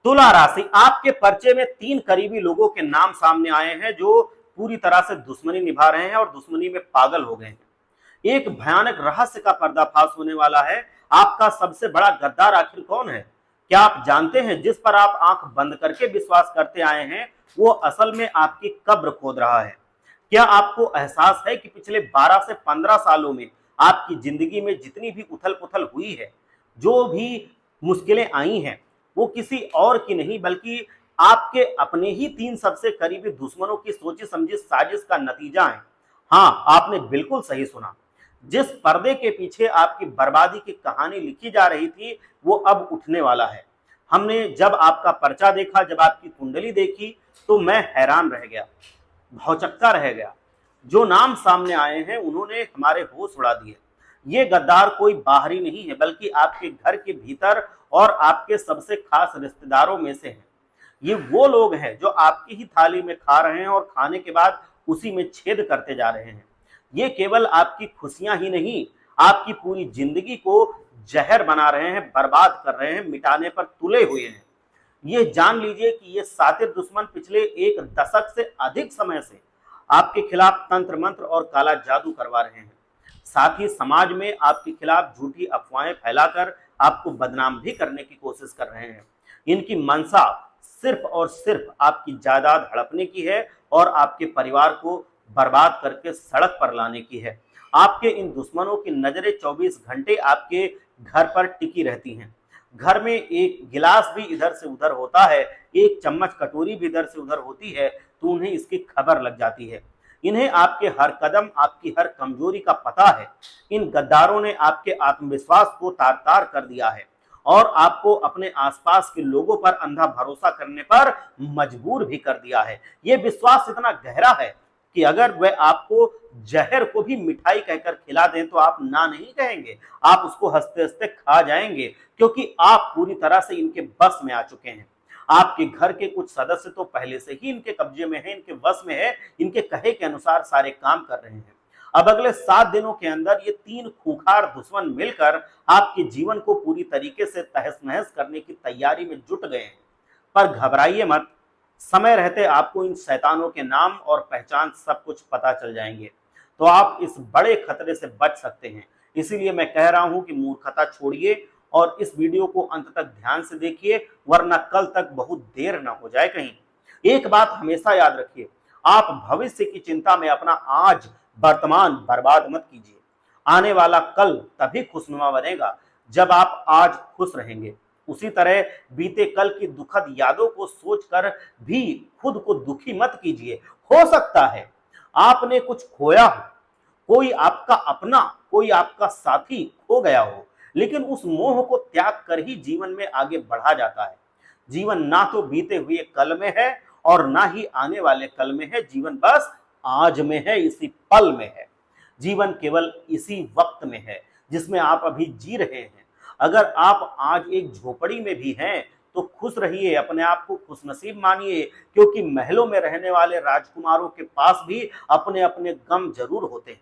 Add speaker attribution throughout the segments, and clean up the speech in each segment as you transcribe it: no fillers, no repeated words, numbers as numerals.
Speaker 1: तुला राशि, आपके पर्चे में 3 करीबी लोगों के नाम सामने आए हैं जो पूरी तरह से दुश्मनी निभा रहे हैं और दुश्मनी में पागल हो गए हैं। एक भयानक रहस्य का पर्दाफाश होने वाला है। आपका सबसे बड़ा गद्दार आखिर कौन है? क्या आप जानते हैं जिस पर आप आंख बंद करके विश्वास करते आए हैं वो असल में आपकी कब्र खोद रहा है? क्या आपको एहसास है कि पिछले 12 से 15 सालों में आपकी जिंदगी में जितनी भी उथल पुथल हुई है, जो भी मुश्किलें आई हैं, वो किसी और की नहीं बल्कि आपके अपने ही 3 सबसे करीबी दुश्मनों की सोची समझी साजिश का नतीजा है। हाँ, आपने बिल्कुल सही सुना। जिस पर्दे के पीछे आपकी बर्बादी की कहानी लिखी जा रही थी वो अब उठने वाला है। हमने जब आपका पर्चा देखा, जब आपकी कुंडली देखी, तो मैं हैरान रह गया, भौचक्का रह गया। जो नाम सामने आए हैं उन्होंने हमारे होश उड़ा दिए। ये गद्दार कोई बाहरी नहीं है बल्कि आपके घर के भीतर और आपके सबसे खास रिश्तेदारों में से हैं। ये वो लोग हैं जो आपकी ही थाली में खा रहे हैं और खाने के बाद उसी में छेद करते जा रहे हैं। ये केवल आपकी खुशियां ही नहीं, आपकी पूरी जिंदगी को जहर बना रहे हैं, बर्बाद कर रहे हैं, मिटाने पर तुले हुए हैं। ये जान लीजिए कि ये सातिर दुश्मन पिछले 1 दशक से अधिक समय से आपके खिलाफ तंत्र मंत्र और काला जादू करवा रहे हैं। साथ ही समाज में आपके खिलाफ झूठी अफवाहें फैलाकर आपको बदनाम भी करने की कोशिश कर रहे हैं। इनकी मंशा सिर्फ और सिर्फ आपकी जायदाद हड़पने की है और आपके परिवार को बर्बाद करके सड़क पर लाने की है। आपके इन दुश्मनों की नजरें 24 घंटे आपके घर पर टिकी रहती हैं। घर में एक गिलास भी इधर से उधर होता है, एक चम्मच कटोरी भी इधर से उधर होती है तो उन्हें इसकी खबर लग जाती है। इन्हें आपके हर कदम, आपकी हर कमजोरी का पता है। इन गद्दारों ने आपके आत्मविश्वास को तार तार कर दिया है और आपको अपने आसपास के लोगों पर अंधा भरोसा करने पर मजबूर भी कर दिया है। ये विश्वास इतना गहरा है कि अगर वह आपको जहर को भी मिठाई कहकर खिला दें तो आप ना नहीं कहेंगे, आप उसको हंसते हंसते खा जाएंगे, क्योंकि आप पूरी तरह से इनके बस में आ चुके हैं। आपके घर के कुछ सदस्य तो पहले से ही इनके कब्जे में है, इनके वश में है, इनके कहे के अनुसार सारे काम कर रहे हैं। अब अगले 7 दिनों के अंदर ये 3 खूंखार दुश्मन मिलकर आपके जीवन को पूरी तरीके से तहस नहस करने की तैयारी में जुट गए हैं। पर घबराइए मत, समय रहते आपको इन शैतानों के नाम और पहचान सब कुछ पता चल जाएंगे, तो आप इस बड़े खतरे से बच सकते हैं। इसीलिए मैं कह रहा हूं कि मूर्खता छोड़िए और इस वीडियो को अंत तक ध्यान से देखिए, वरना कल तक बहुत देर ना हो जाए कहीं। एक बात हमेशा याद रखिए, आप भविष्य की चिंता में अपना आज वर्तमान बर्बाद मत कीजिए। आने वाला कल तभी खुशनुमा बनेगा जब आप आज खुश रहेंगे। उसी तरह बीते कल की दुखद यादों को सोचकर भी खुद को दुखी मत कीजिए। हो सकता है आपने कुछ खोया हो, कोई आपका अपना, कोई आपका साथी खो गया हो, लेकिन उस मोह को त्याग कर ही जीवन में आगे बढ़ा जाता है। जीवन ना तो बीते हुए कल में है और ना ही आने वाले कल में है, जीवन बस आज में है, इसी पल में है। जीवन केवल इसी वक्त में है जिसमें आप अभी जी रहे हैं। अगर आप आज एक झोपड़ी में भी हैं तो खुश रहिए, अपने आप को खुशनसीब मानिए, क्योंकि महलों में रहने वाले राजकुमारों के पास भी अपने अपने गम जरूर होते हैं।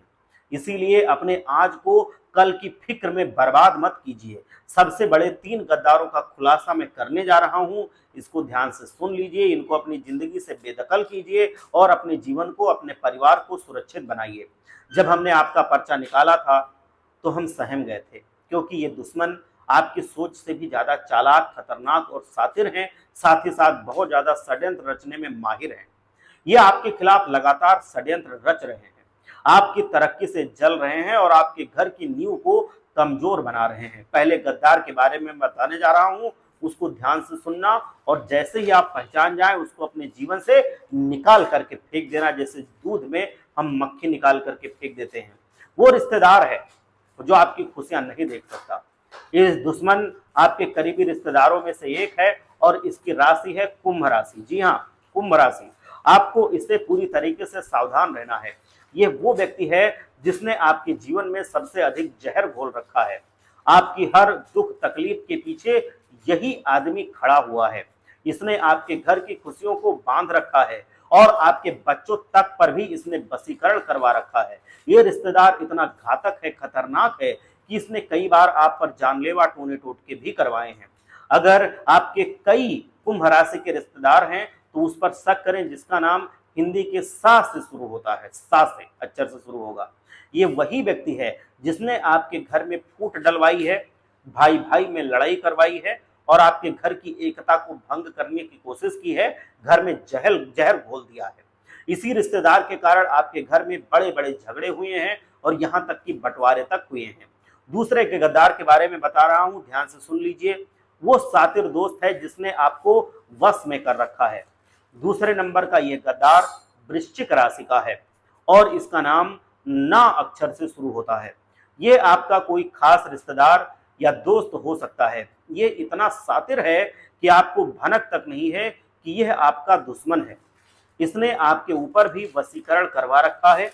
Speaker 1: इसीलिए अपने आज को कल की फिक्र में बर्बाद मत कीजिए। सबसे बड़े 3 गद्दारों का खुलासा मैं करने जा रहा हूं, इसको ध्यान से सुन लीजिए, इनको अपनी जिंदगी से बेदखल कीजिए और अपने जीवन को, अपने परिवार को सुरक्षित बनाइए। जब हमने आपका पर्चा निकाला था तो हम सहम गए थे, क्योंकि ये दुश्मन आपकी सोच से भी ज्यादा चालाक, खतरनाक और सातिर हैं, साथ ही साथ बहुत ज्यादा षड्यंत्र रचने में माहिर हैं। ये आपके खिलाफ लगातार षड्यंत्र रच रहे हैं, आपकी तरक्की से जल रहे हैं और आपके घर की नींव को कमजोर बना रहे हैं। पहले गद्दार के बारे में बताने जा रहा हूं, उसको ध्यान से सुनना और जैसे ही आप पहचान जाएं उसको अपने जीवन से निकाल करके फेंक देना, जैसे दूध में हम मक्खी निकाल करके फेंक देते हैं। वो रिश्तेदार है जो आपकी खुशियां नहीं देख सकता। ये दुश्मन आपके करीबी रिश्तेदारों में से एक है और इसकी राशि है कुंभ राशि। जी हाँ, कुंभ राशि। आपको इससे पूरी तरीके से सावधान रहना है। ये वो व्यक्ति है जिसने आपके जीवन में सबसे अधिक जहर घोल रखा है। आपकी हर दुख तकलीफ के पीछे यही आदमी खड़ा हुआ है। इसने आपके घर की खुशियों को बांध रखा है और आपके बच्चों तक पर भी इसने वशीकरण करवा रखा है। ये रिश्तेदार इतना घातक है, खतरनाक है कि इसने कई बार आप पर जानलेवा टोने टोटके भी करवाए हैं। अगर आपके कई कुंभ राशि के रिश्तेदार हैं तो उस पर शक करें जिसका नाम हिंदी के सा से शुरू होता है, सा से अक्षर से शुरू होगा। ये वही व्यक्ति है जिसने आपके घर में फूट डलवाई है, भाई भाई में लड़ाई करवाई है और आपके घर की एकता को भंग करने की कोशिश की है, घर में जहर घोल दिया है। इसी रिश्तेदार के कारण आपके घर में बड़े बड़े झगड़े हुए हैं और यहां तक कि बंटवारे तक हुए हैं। दूसरे के गद्दार के बारे में बता रहा हूं, ध्यान से सुन लीजिए। वो सातिर दोस्त है जिसने आपको वश में कर रखा है। दूसरे नंबर का ये गद्दार वृश्चिक राशि का है और इसका नाम ना अक्षर से शुरू होता है। ये आपका कोई खास रिश्तेदार या दोस्त हो सकता है। ये इतना सातिर है कि आपको भनक तक नहीं है कि यह आपका दुश्मन है। इसने आपके ऊपर भी वशीकरण करवा रखा है।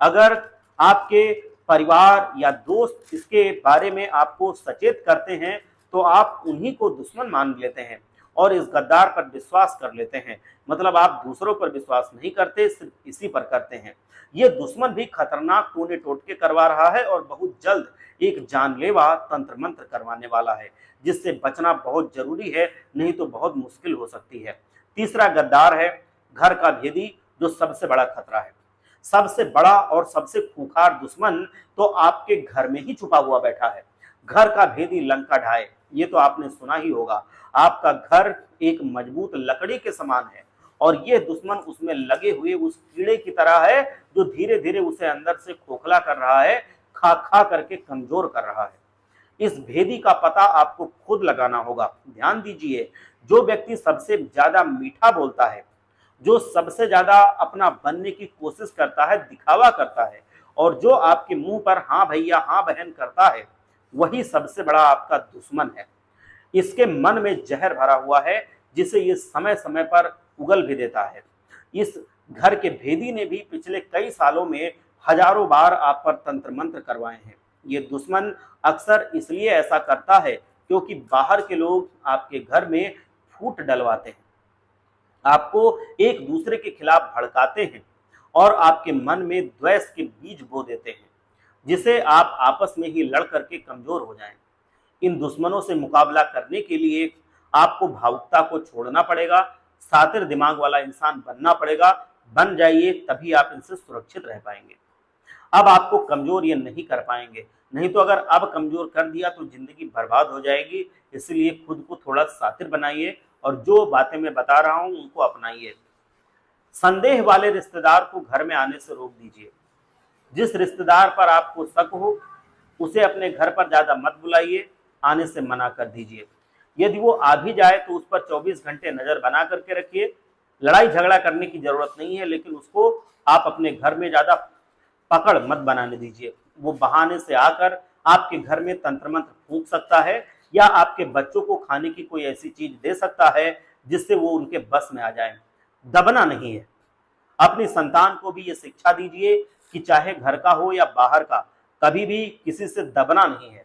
Speaker 1: अगर आपके परिवार या दोस्त इसके बारे में आपको सचेत करते हैं तो आप उन्हीं को दुश्मन मान लेते हैं और इस गद्दार पर विश्वास कर लेते हैं। मतलब आप दूसरों पर विश्वास नहीं करते, सिर्फ इसी पर करते हैं। ये दुश्मन भी खतरनाक टोने टोटके करवा रहा है और बहुत जल्द एक जानलेवा तंत्र मंत्र करवाने वाला है, जिससे बचना बहुत जरूरी है, नहीं तो बहुत मुश्किल हो सकती है। तीसरा गद्दार है घर का भेदी, जो सबसे बड़ा खतरा है। सबसे बड़ा और सबसे खूंखार दुश्मन तो आपके घर में ही छुपा हुआ बैठा है। घर का भेदी लंका ढाए, ये तो आपने सुना ही होगा। आपका घर एक मजबूत लकड़ी के समान है और ये दुश्मन उसमें लगे हुए उस कीड़े की तरह है जो धीरे धीरे उसे अंदर से खोखला कर रहा है, खा खा करके कमजोर कर रहा है। इस भेदी का पता आपको खुद लगाना होगा। ध्यान दीजिए, जो व्यक्ति सबसे ज्यादा मीठा बोलता है, जो सबसे ज्यादा अपना बनने की कोशिश करता है, दिखावा करता है और जो आपके मुंह पर हाँ भैया हाँ बहन करता है, वही सबसे बड़ा आपका दुश्मन है। इसके मन में जहर भरा हुआ है जिसे ये समय समय पर उगल भी देता है। इस घर के भेदी ने भी पिछले कई सालों में हजारों बार आप पर तंत्र मंत्र करवाए हैं। ये दुश्मन अक्सर इसलिए ऐसा करता है क्योंकि बाहर के लोग आपके घर में फूट डलवाते हैं, आपको एक दूसरे के खिलाफ भड़काते हैं और आपके मन में द्वेष के बीज बो देते हैं, जिसे आप आपस में ही लड़ करके कमजोर हो जाएं। इन दुश्मनों से मुकाबला करने के लिए आपको भावुकता को छोड़ना पड़ेगा, सातिर दिमाग वाला इंसान बनना पड़ेगा। बन जाइए, तभी आप इनसे सुरक्षित रह पाएंगे। अब आपको कमजोर ये नहीं कर पाएंगे, नहीं तो अगर अब कमजोर कर दिया तो जिंदगी बर्बाद हो जाएगी। इसलिए खुद को थोड़ा सातिर बनाइए और जो बातें मैं बता रहा हूं उनको अपनाइए। संदेह वाले रिश्तेदार को घर में आने से रोक दीजिए। जिस रिश्तेदार पर आपको शक हो उसे अपने घर पर ज्यादा मत बुलाइए, आने से मना कर दीजिए। यदि वो आ भी जाए तो उस पर 24 घंटे नजर बना करके रखिए। लड़ाई झगड़ा करने की जरूरत नहीं है, लेकिन उसको आप अपने घर में ज्यादा पकड़ मत बनाने दीजिए। वो बहाने से आकर आपके घर में तंत्र मंत्र फूंक सकता है या आपके बच्चों को खाने की कोई ऐसी चीज दे सकता है जिससे वो उनके बस में आ जाए। दबना नहीं है। अपनी संतान को भी ये शिक्षा दीजिए कि चाहे घर का हो या बाहर का, कभी भी किसी से दबना नहीं है।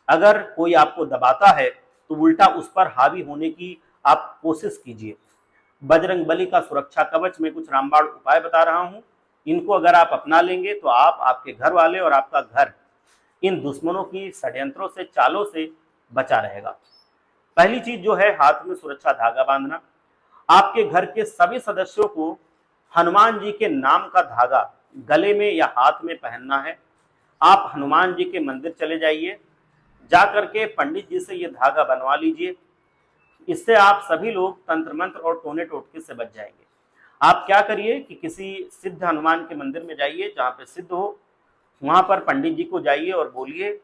Speaker 1: अगर कोई आपको दबाता है तो उल्टा उस पर हावी होने की आप कोशिश कीजिए। बजरंगबली का सुरक्षा कवच में कुछ रामबाण उपाय बता रहा हूं, इनको अगर आप अपना लेंगे तो आप, आपके घर वाले और आपका घर इन दुश्मनों की षड्यंत्रों से, चालों से बचा रहेगा। पहली चीज जो है, हाथ में सुरक्षा धागा बांधना। आपके घर के सभी सदस्यों को हनुमान जी के नाम का धागा गले में या हाथ में पहनना है। आप हनुमान जी के मंदिर चले जाइए, जाकर के पंडित जी से ये धागा बनवा लीजिए। इससे आप सभी लोग तंत्र मंत्र और टोने टोटके से बच जाएंगे। आप क्या करिए कि किसी सिद्ध हनुमान के मंदिर में जाइए, जहाँ पे सिद्ध हो, वहाँ पर पंडित जी को जाइए और बोलिए,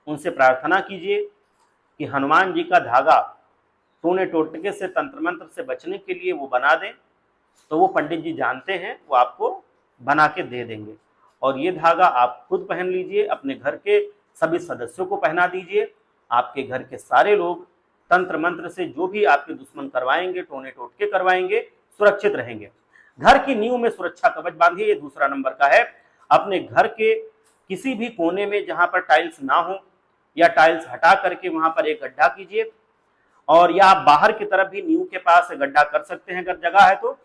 Speaker 1: उनसे प्रार्थना कीजिए कि हनुमान जी का धागा टोने टोटके से, तंत्र मंत्र से बचने के लिए वो बना दें। तो वो पंडित जी जानते हैं, वो आपको बना के दे देंगे। और ये धागा आप खुद पहन लीजिए, अपने घर के सभी सदस्यों को पहना दीजिए। आपके घर के सारे लोग तंत्र मंत्र से जो भी आपके दुश्मन करवाएंगे, टोने टोटके करवाएंगे, सुरक्षित रहेंगे। घर की नींव में सुरक्षा कवच बांधिए, ये दूसरा नंबर का है। अपने घर के किसी भी कोने में जहां पर टाइल्स ना हो या टाइल्स हटा करके वहां पर एक गड्ढा कीजिए, और या आप बाहर की तरफ भी नींव के पास गड्ढा कर सकते हैं अगर जगह है तो।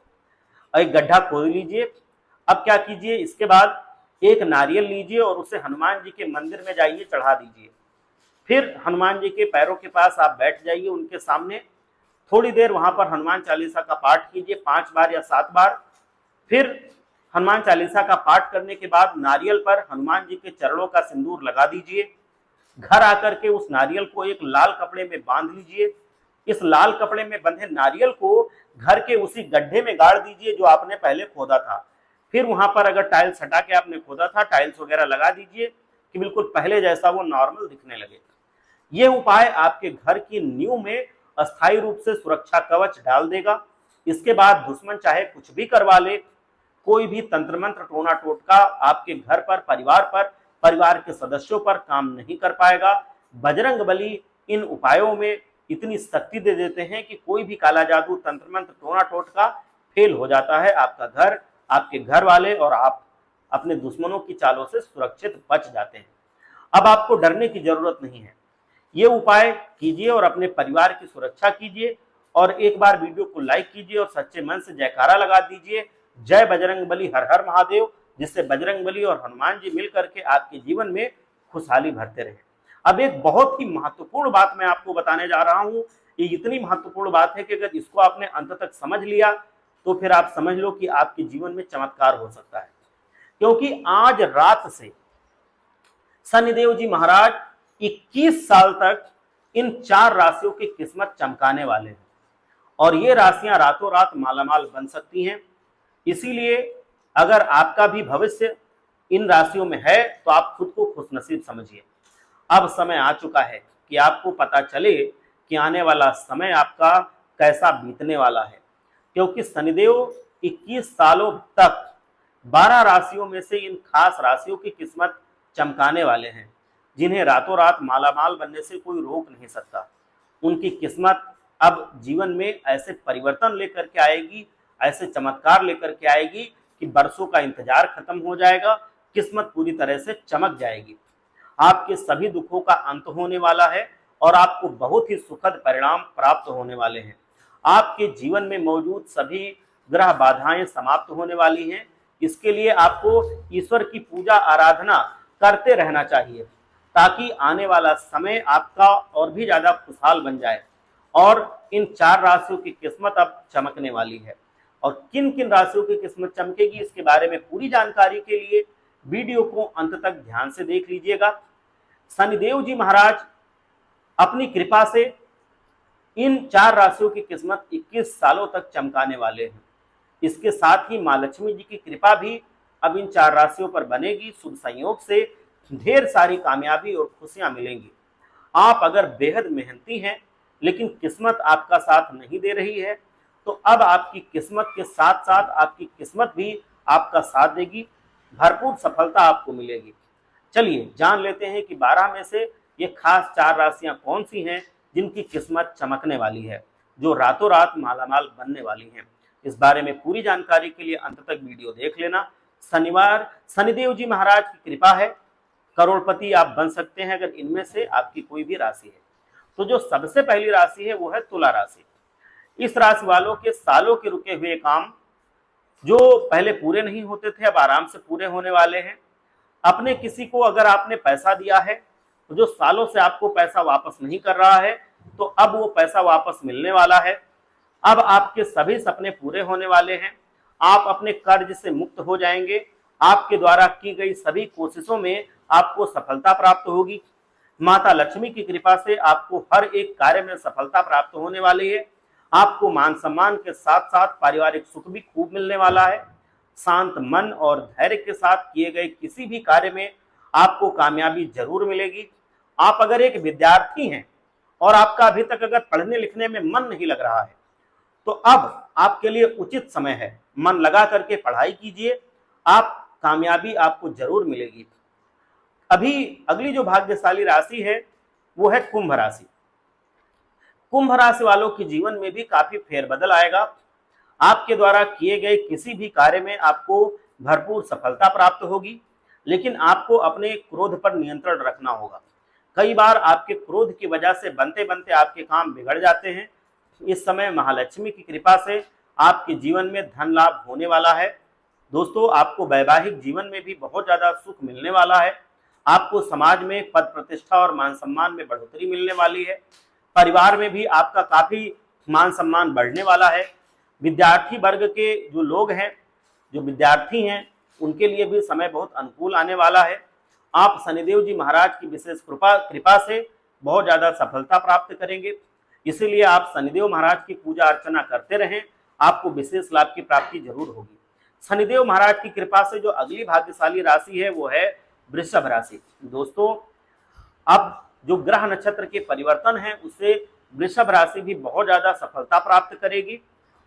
Speaker 1: एक गड्ढा खोद लीजिए। अब क्या कीजिए, इसके बाद एक नारियल लीजिए और उसे हनुमान जी के मंदिर में जाइए, चढ़ा दीजिए। फिर हनुमान जी के पैरों के पास आप बैठ जाइए उनके सामने थोड़ी देर वहां पर हनुमान चालीसा का पाठ कीजिए 5 बार या 7 बार। फिर हनुमान चालीसा का पाठ करने के बाद नारियल पर हनुमान जी के चरणों का सिंदूर लगा दीजिए। घर आकर के उस नारियल को एक लाल कपड़े में बांध लीजिए। इस लाल कपड़े में बंधे नारियल को घर के उसी गड्ढे में गाड़ दीजिए जो आपने पहले खोदा था। फिर वहां पर अगर टाइल्स हटा के आपने खोदा था, टाइल्स वगैरह लगा दीजिए कि बिल्कुल पहले जैसा वो नॉर्मल दिखने लगे। ये उपाय आपके घर की नींव में अस्थायी रूप से सुरक्षा कवच डाल देगा। इसके बाद दुश्मन चाहे कुछ भी करवा ले, कोई भी तंत्र मंत्र टोना टोटका आपके घर पर, परिवार के सदस्यों पर काम नहीं कर पाएगा। बजरंग बली इन उपायों में इतनी शक्ति दे देते हैं कि कोई भी काला जादू, तंत्र मंत्र, टोना टोटका फेल हो जाता है। आपका घर, आपके घर वाले और आप अपने दुश्मनों की चालों से सुरक्षित बच जाते हैं। अब आपको डरने की जरूरत नहीं है। ये उपाय कीजिए और अपने परिवार की सुरक्षा कीजिए। और एक बार वीडियो को लाइक कीजिए और सच्चे मन से जयकारा लगा दीजिए, जय बजरंग बली, हर हर महादेव, जिससे बजरंग बली और हनुमान जी मिलकर के आपके जीवन में खुशहाली भरते रहे। अब एक बहुत ही महत्वपूर्ण बात मैं आपको बताने जा रहा हूं। ये इतनी महत्वपूर्ण बात है कि अगर इसको आपने अंत तक समझ लिया तो फिर आप समझ लो कि आपके जीवन में चमत्कार हो सकता है। क्योंकि आज रात से शनिदेव जी महाराज 21 साल तक इन 4 राशियों की किस्मत चमकाने वाले हैं और ये राशियां रातों रात मालामाल बन सकती हैं। इसीलिए अगर आपका भी भविष्य इन राशियों में है तो आप खुद को खुशनसीब समझिए। अब समय आ चुका है कि आपको पता चले कि आने वाला समय आपका कैसा बीतने वाला है। क्योंकि शनिदेव 21 सालों तक 12 राशियों में से इन खास राशियों की किस्मत चमकाने वाले हैं, जिन्हें रातों रात मालामाल बनने से कोई रोक नहीं सकता। उनकी किस्मत अब जीवन में ऐसे परिवर्तन लेकर के आएगी, ऐसे चमत्कार लेकर के आएगी कि बरसों का इंतजार खत्म हो जाएगा, किस्मत पूरी तरह से चमक जाएगी। आपके सभी दुखों का अंत होने वाला है और आपको बहुत ही सुखद परिणाम प्राप्त होने वाले हैं। आपके जीवन में मौजूद सभी ग्रह बाधाएं समाप्त होने वाली हैं। इसके लिए आपको ईश्वर की पूजा आराधना करते रहना चाहिए ताकि आने वाला समय आपका और भी ज्यादा खुशहाल बन जाए। और इन 4 राशियों की किस्मत अब चमकने वाली है। और किन किन राशियों की किस्मत चमकेगी इसके बारे में पूरी जानकारी के लिए वीडियो को अंत तक ध्यान से देख लीजिएगा। शनिदेव जी महाराज अपनी कृपा से इन 4 राशियों की किस्मत 21 सालों तक चमकाने वाले हैं। इसके साथ ही मां लक्ष्मी जी की कृपा भी अब इन 4 राशियों पर बनेगी। शुभ संयोग से ढेर सारी कामयाबी और खुशियां मिलेंगी। आप अगर बेहद मेहनती हैं लेकिन किस्मत आपका साथ नहीं दे रही है तो अब आपकी किस्मत के साथ साथ आपकी किस्मत भी आपका साथ देगी, भरपूर सफलता आपको मिलेगी। चलिए जान लेते हैं कि 12 में से ये खास 4 राशियां कौन सी हैं जिनकी किस्मत चमकने वाली है, जो रातों रात मालामाल बनने वाली हैं। इस बारे में पूरी जानकारी के लिए अंत तक वीडियो देख लेना। शनिदेव जी महाराज की कृपा है, करोड़पति आप बन सकते हैं अगर इनमें से आपकी कोई भी राशि है। तो जो सबसे पहली राशि है वो है तुला राशि। इस राशि वालों के सालों के रुके हुए काम जो पहले पूरे नहीं होते थे अब आराम से पूरे होने वाले हैं। अपने किसी को अगर आपने पैसा दिया है तो जो सालों से आपको पैसा वापस नहीं कर रहा है तो अब वो पैसा वापस मिलने वाला है। अब आपके सभी सपने पूरे होने वाले हैं। आप अपने कर्ज से मुक्त हो जाएंगे। आपके द्वारा की गई सभी कोशिशों में आपको सफलता प्राप्त होगी। माता लक्ष्मी की कृपा से आपको हर एक कार्य में सफलता प्राप्त होने वाली है। आपको मान सम्मान के साथ साथ पारिवारिक सुख भी खूब मिलने वाला है। शांत मन और धैर्य के साथ किए गए किसी भी कार्य में आपको कामयाबी जरूर मिलेगी। आप अगर एक विद्यार्थी हैं और आपका अभी तक अगर पढ़ने लिखने में मन नहीं लग रहा है तो अब आपके लिए उचित समय है। मन लगा करके पढ़ाई कीजिए, आप कामयाबी आपको जरूर मिलेगी। अभी अगली जो भाग्यशाली राशि है वो है कुंभ राशि। कुंभ राशि वालों के जीवन में भी काफी फेरबदल आएगा। आपके द्वारा किए गए किसी भी कार्य में आपको भरपूर सफलता प्राप्त होगी, लेकिन आपको अपने क्रोध पर नियंत्रण रखना होगा। कई बार आपके क्रोध की वजह से बनते बनते आपके काम बिगड़ जाते हैं। इस समय महालक्ष्मी की कृपा से आपके जीवन में धन लाभ होने वाला है। दोस्तों, आपको वैवाहिक जीवन में भी बहुत ज्यादा सुख मिलने वाला है। आपको समाज में पद प्रतिष्ठा और मान सम्मान में बढ़ोतरी मिलने वाली है। परिवार में भी आपका काफी मान सम्मान बढ़ने वाला है। विद्यार्थी वर्ग के जो लोग हैं, जो विद्यार्थी हैं, उनके लिए भी समय बहुत अनुकूल आने वाला है। आप शनिदेव जी महाराज की विशेष कृपा से बहुत ज्यादा सफलता प्राप्त करेंगे। इसीलिए आप शनिदेव महाराज की पूजा अर्चना करते रहें, आपको विशेष लाभ की प्राप्ति जरूर होगी। शनिदेव महाराज की कृपा से जो अगली भाग्यशाली राशि है वो है वृषभ राशि। दोस्तों, अब जो ग्रह नक्षत्र के परिवर्तन है उससे वृषभ राशि भी बहुत ज्यादा सफलता प्राप्त करेगी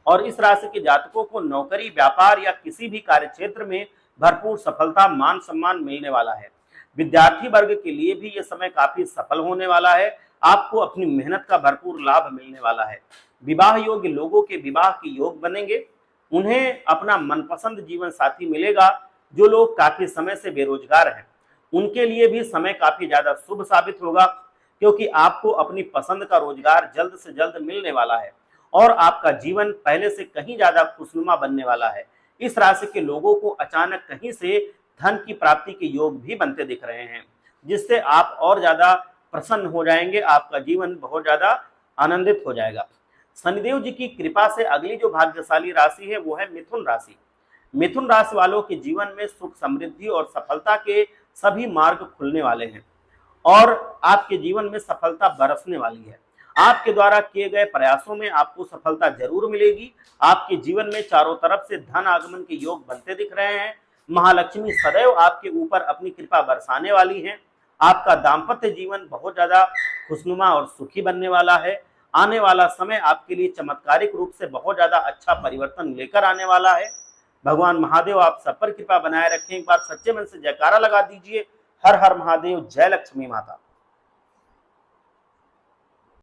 Speaker 1: और इस राशि के जातकों को नौकरी, व्यापार या किसी भी कार्य क्षेत्र में भरपूर सफलता, मान सम्मान मिलने वाला है। विद्यार्थी वर्ग के लिए भी यह समय काफी सफल होने वाला है, आपको अपनी मेहनत का भरपूर लाभ मिलने वाला है। विवाह योग्य लोगों के विवाह के योग बनेंगे, उन्हें अपना मनपसंद जीवन साथी मिलेगा। जो लोग काफी समय से बेरोजगार हैं उनके लिए भी समय काफी ज्यादा शुभ साबित होगा, क्योंकि आपको अपनी पसंद का रोजगार जल्द से जल्द मिलने वाला है और आपका जीवन पहले से कहीं ज्यादा खुशनुमा बनने वाला है। इस राशि के लोगों को अचानक कहीं से धन की प्राप्ति के योग भी बनते दिख रहे हैं, जिससे आप और ज्यादा प्रसन्न हो जाएंगे, आपका जीवन बहुत ज्यादा आनंदित हो जाएगा। शनिदेव जी की कृपा से अगली जो भाग्यशाली राशि है वो है मिथुन राशि। मिथुन राशि वालों के जीवन में सुख, समृद्धि और सफलता के सभी मार्ग खुलने वाले हैं और आपके जीवन में सफलता बरसने वाली है। आपके द्वारा किए गए प्रयासों में आपको सफलता जरूर मिलेगी। आपके जीवन में चारों तरफ से धन आगमन के योग बनते दिख रहे हैं। महालक्ष्मी सदैव आपके ऊपर अपनी कृपा बरसाने वाली हैं। आपका दाम्पत्य जीवन बहुत ज्यादा खुशनुमा और सुखी बनने वाला है। आने वाला समय आपके लिए चमत्कारिक रूप से बहुत ज्यादा अच्छा परिवर्तन लेकर आने वाला है। भगवान महादेव आप सब पर कृपा बनाए रखें। एक बार सच्चे मन से जयकारा लगा दीजिए। हर हर महादेव, जय लक्ष्मी माता।